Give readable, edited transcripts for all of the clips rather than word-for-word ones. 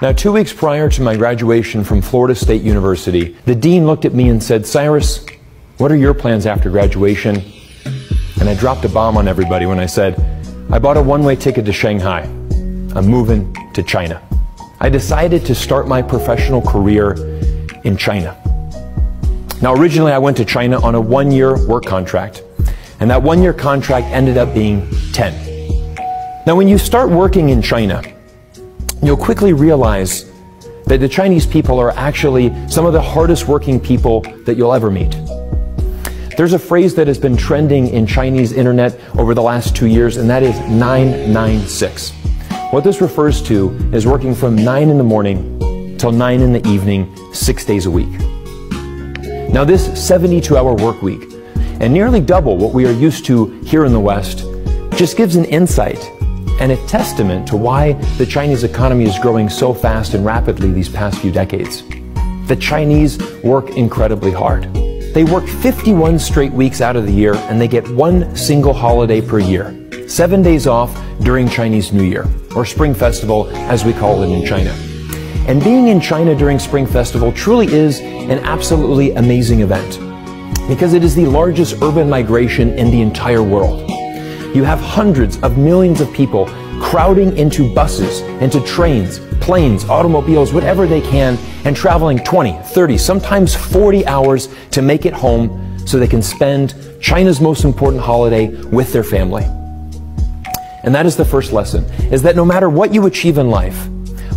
Now, 2 weeks prior to my graduation from Florida State University, the dean looked at me and said, "Cyrus, what are your plans after graduation?" And I dropped a bomb on everybody when I said, "I bought a one-way ticket to Shanghai. I'm moving to China." I decided to start my professional career in China. Now, originally I went to China on a one-year work contract, and that one-year contract ended up being 10. Now, when you start working in China, you'll quickly realize that the Chinese people are actually some of the hardest working people that you'll ever meet. There's a phrase that has been trending in Chinese internet over the last 2 years, and that is 996. What this refers to is working from 9 in the morning till 9 in the evening, 6 days a week. Now, this 72-hour work week, and nearly double what we are used to here in the West, just gives an insight and a testament to why the Chinese economy is growing so fast and rapidly these past few decades. The Chinese work incredibly hard. They work 51 straight weeks out of the year, and they get one single holiday per year, 7 days off during Chinese New Year, or Spring Festival as we call it in China. And being in China during Spring Festival truly is an absolutely amazing event, because it is the largest urban migration in the entire world. You have hundreds of millions of people crowding into buses, into trains, planes, automobiles, whatever they can, and traveling 20, 30, sometimes 40 hours to make it home so they can spend China's most important holiday with their family. And that is the first lesson, is that no matter what you achieve in life,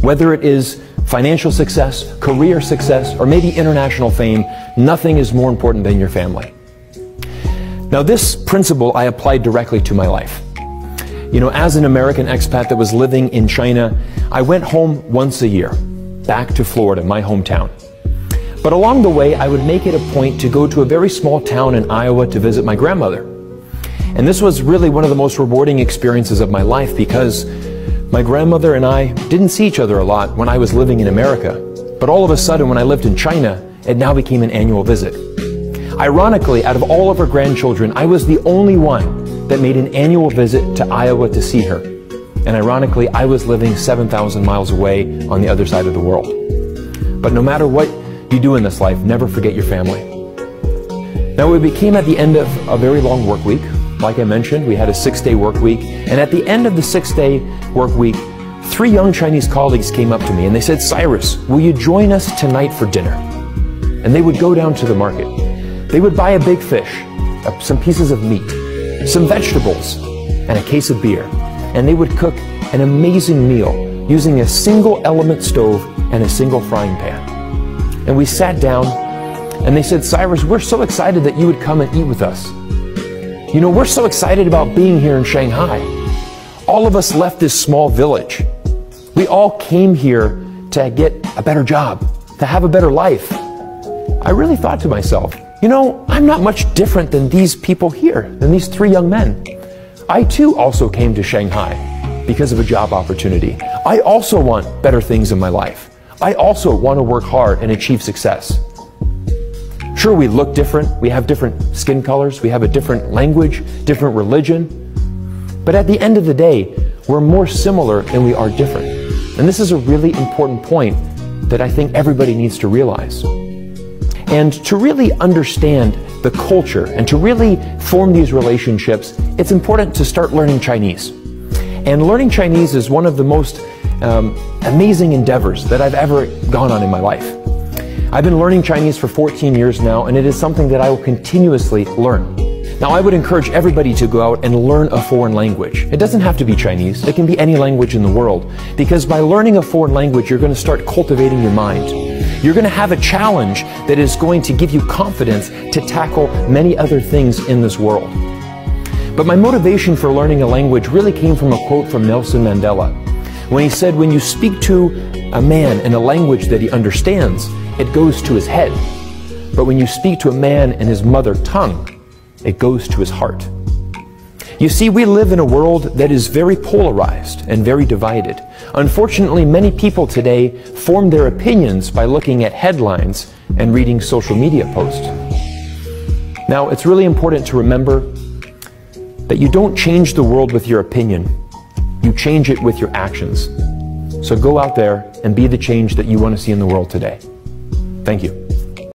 whether it is financial success, career success, or maybe international fame, nothing is more important than your family. Now, this principle I applied directly to my life. You know, as an American expat that was living in China, I went home once a year, back to Florida, my hometown. But along the way, I would make it a point to go to a very small town in Iowa to visit my grandmother. And this was really one of the most rewarding experiences of my life, because my grandmother and I didn't see each other a lot when I was living in America. But all of a sudden, when I lived in China, it now became an annual visit. Ironically, out of all of her grandchildren, I was the only one that made an annual visit to Iowa to see her. And ironically, I was living 7,000 miles away on the other side of the world. But no matter what you do in this life, never forget your family. Now, we became at the end of a very long work week. Like I mentioned, we had a 6-day work week. And at the end of the 6-day work week, 3 young Chinese colleagues came up to me and they said, "Cyrus, will you join us tonight for dinner?" And they would go down to the market. They would buy a big fish, some pieces of meat, some vegetables, and a case of beer. And they would cook an amazing meal using a single element stove and a single frying pan. And we sat down and they said, "Cyrus, we're so excited that you would come and eat with us. You know, we're so excited about being here in Shanghai. All of us left this small village. We all came here to get a better job, to have a better life." I really thought to myself, you know, I'm not much different than these people here, than these 3 young men. I too also came to Shanghai because of a job opportunity. I also want better things in my life. I also want to work hard and achieve success. Sure, we look different, we have different skin colors, we have a different language, different religion, but at the end of the day, we're more similar than we are different. And this is a really important point that I think everybody needs to realize. And to really understand the culture and to really form these relationships, it's important to start learning Chinese. And learning Chinese is one of the most amazing endeavors that I've ever gone on in my life. I've been learning Chinese for 14 years now, and it is something that I will continuously learn. Now, I would encourage everybody to go out and learn a foreign language. It doesn't have to be Chinese. It can be any language in the world, because by learning a foreign language, you're going to start cultivating your mind. You're going to have a challenge that is going to give you confidence to tackle many other things in this world. But my motivation for learning a language really came from a quote from Nelson Mandela, when he said, "When you speak to a man in a language that he understands, it goes to his head. But when you speak to a man in his mother tongue, it goes to his heart." You see, we live in a world that is very polarized and very divided. Unfortunately, many people today form their opinions by looking at headlines and reading social media posts. Now, it's really important to remember that you don't change the world with your opinion. You change it with your actions. So go out there and be the change that you want to see in the world today. Thank you.